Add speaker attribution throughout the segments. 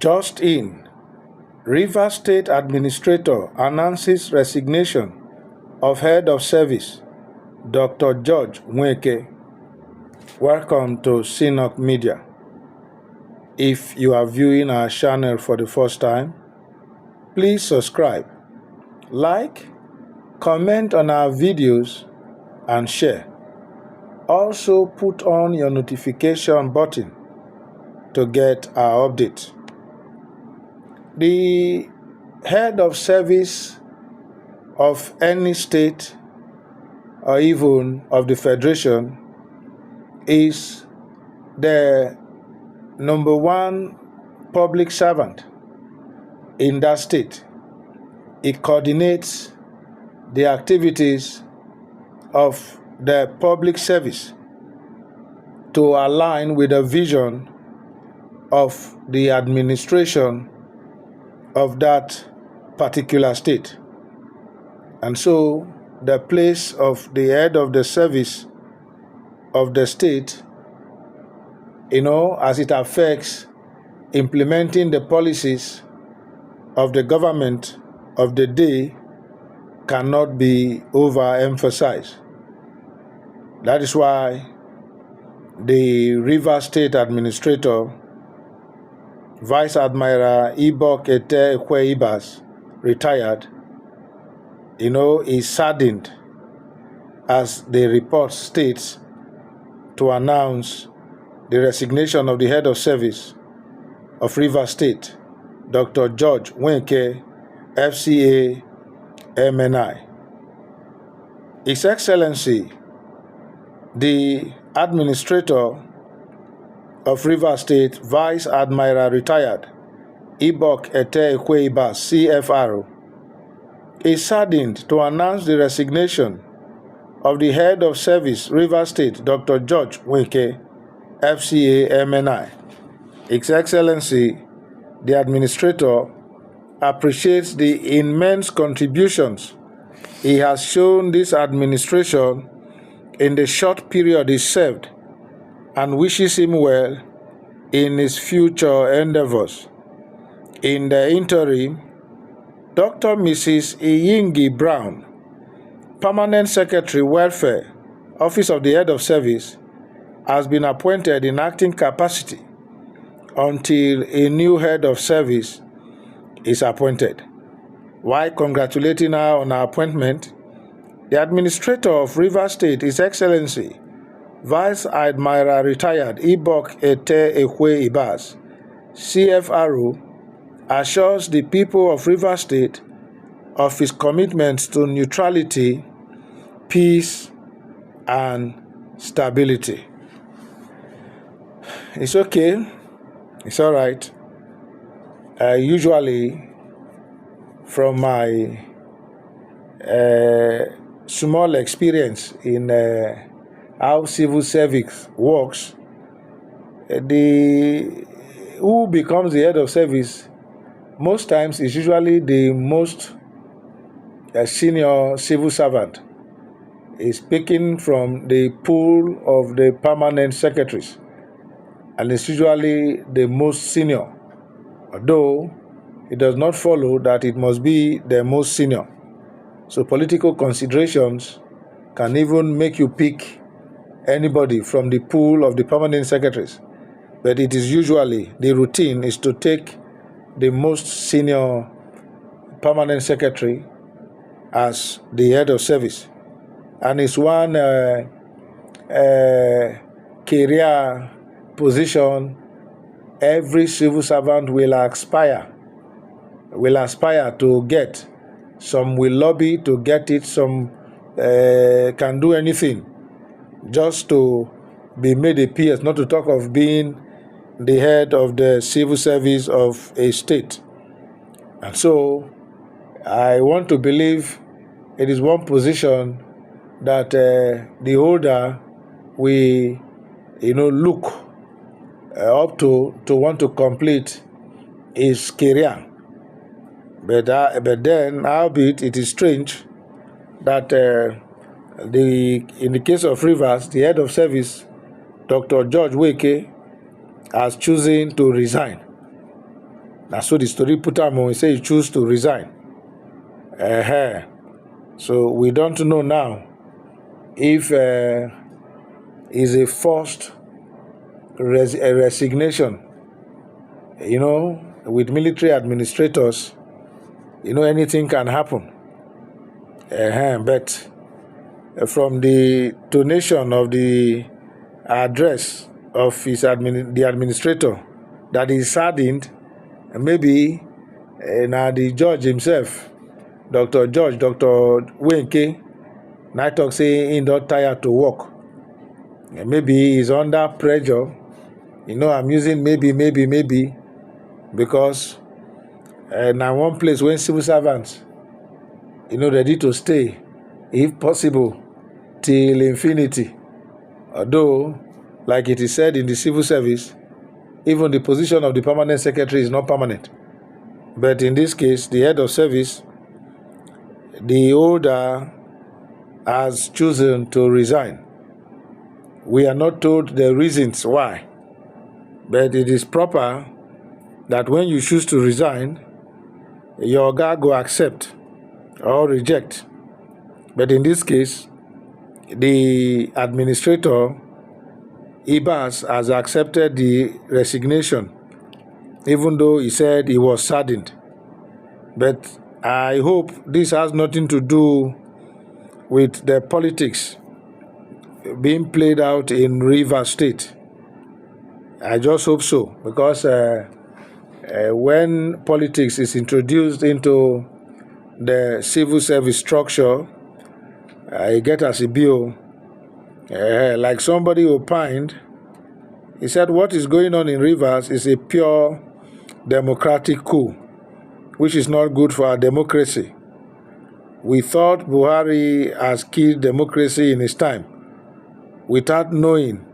Speaker 1: Just in, Rivers State Administrator announces resignation of Head of Service, Dr. George Nwaeke. Welcome to Synok Media. If you are viewing our channel for the first time, please subscribe, like, comment on our videos, and share. Also put on your notification button to get our updates. The head of service of any state or even of the federation is the number one public servant in that state. It coordinates the activities of the public service to align with the vision of the administration of that particular state. And so the place of the head of the service of the state, as it affects implementing the policies of the government of the day, cannot be overemphasized. That is why the Rivers State Administrator, Vice Admiral Nwaeke Ibas, retired, is saddened, as the report states, to announce the resignation of the head of service of Rivers State, Dr. George Nwaeke, FCA, MNI. His Excellency, the Administrator of Rivers State, Vice Admiral Retired Nwaeke Ibas, CFRO, is saddened to announce the resignation of the head of service, Rivers State, Dr. George Nwaeke, FCA, MNI. His Excellency, the Administrator, appreciates the immense contributions he has shown this administration in the short period he served, and wishes him well in his future endeavors. In the interim, Dr. Mrs. Iyingi Brown, Permanent Secretary, Welfare, Office of the Head of Service, has been appointed in acting capacity until a new head of service is appointed. While congratulating her on her appointment, the Administrator of Rivers State, His Excellency, Vice Admiral Retired Nwaeke Ibas, CFRO, assures the people of Rivers State of his commitment to neutrality, peace, and stability. It's okay. It's all right. Usually, from my small experience in how civil service works, who becomes the head of service most times is usually the most senior civil servant. Is speaking from the pool of the permanent secretaries, and is usually the most senior, although it does not follow that it must be the most senior. So political considerations can even make you pick anybody from the pool of the permanent secretaries, but it is usually the routine is to take the most senior permanent secretary as the head of service, and it's one career position every civil servant will aspire to get. Some will lobby to get it, some can do anything just to be made a PS, not to talk of being the head of the civil service of a state. And so I want to believe it is one position that the holder we look up to want to complete his career. But then, albeit it is strange that in the case of Rivers, the head of service, Dr. George Nwaeke, has chosen to resign. That's what the story put am when he say he choose to resign. So we don't know now if is a forced resignation. With military administrators, anything can happen. But from the donation of the address of the administrator, that is saddened, maybe now the judge himself, Dr. Nwaeke, now talk say he not tired to work. Maybe he's under pressure. I'm using maybe, because now one place when civil servants, ready to stay, if possible, till infinity. Although, like it is said in the civil service, even the position of the permanent secretary is not permanent. But in this case, the head of service, the holder, has chosen to resign. We are not told the reasons why, but it is proper that when you choose to resign, your guy go accept or reject. But in this case, the administrator, Ibas, has accepted the resignation, even though he said he was saddened. But I hope this has nothing to do with the politics being played out in Rivers State. I just hope so, because when politics is introduced into the civil service structure, I get as a bill, like somebody opined, he said what is going on in Rivers is a pure democratic coup, which is not good for our democracy. We thought Buhari has killed democracy in his time, without knowing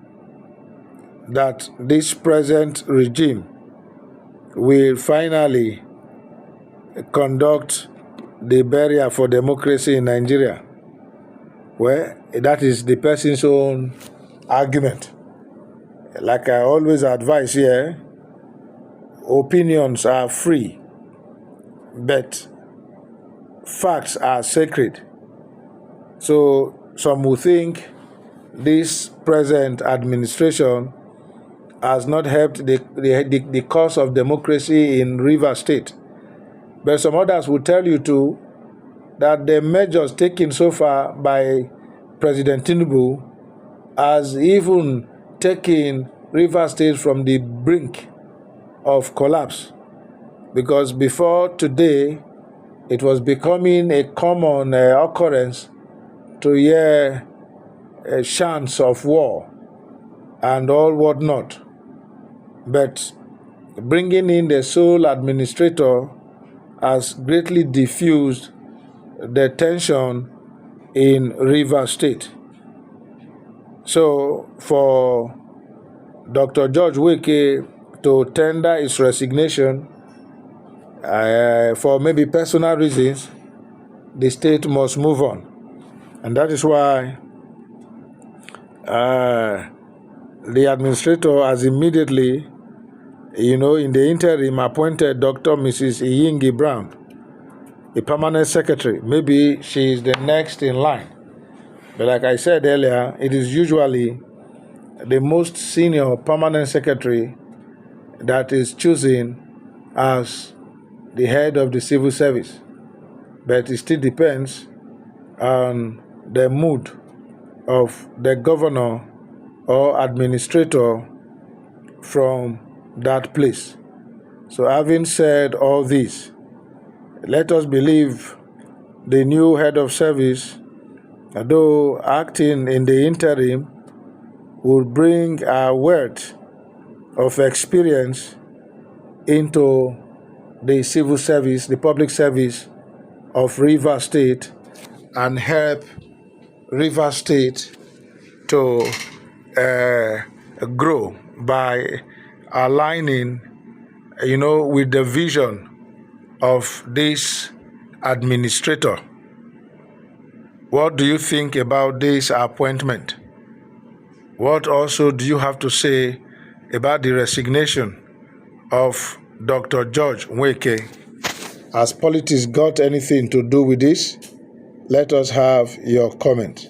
Speaker 1: that this present regime will finally conduct the barrier for democracy in Nigeria. Well, that is the person's own argument. Like I always advise here, opinions are free, but facts are sacred. So some will think this present administration has not helped the cause of democracy in Rivers State. But some others will tell you too that the measures taken so far by President Tinubu has even taken Rivers State from the brink of collapse. Because before today, it was becoming a common occurrence to hear chants of war and all whatnot. But bringing in the sole administrator has greatly diffused the tension in Rivers State. So for Dr. George Nwaeke to tender his resignation for maybe personal reasons, the state must move on. And that is why the administrator has immediately, in the interim, appointed Dr. Mrs. Iyingi Brown, a permanent secretary. Maybe she is the next in line. But like I said earlier, it is usually the most senior permanent secretary that is chosen as the head of the civil service. But it still depends on the mood of the governor or administrator from that place. So having said all this, let us believe the new head of service, though acting in the interim, will bring a wealth of experience into the civil service, the public service of Rivers State, and help Rivers State to grow by aligning, with the vision of this administrator. What do you think about this appointment? What also do you have to say about the resignation of Dr. George Nwaeke. Has politics got anything to do with this? Let us have your comment.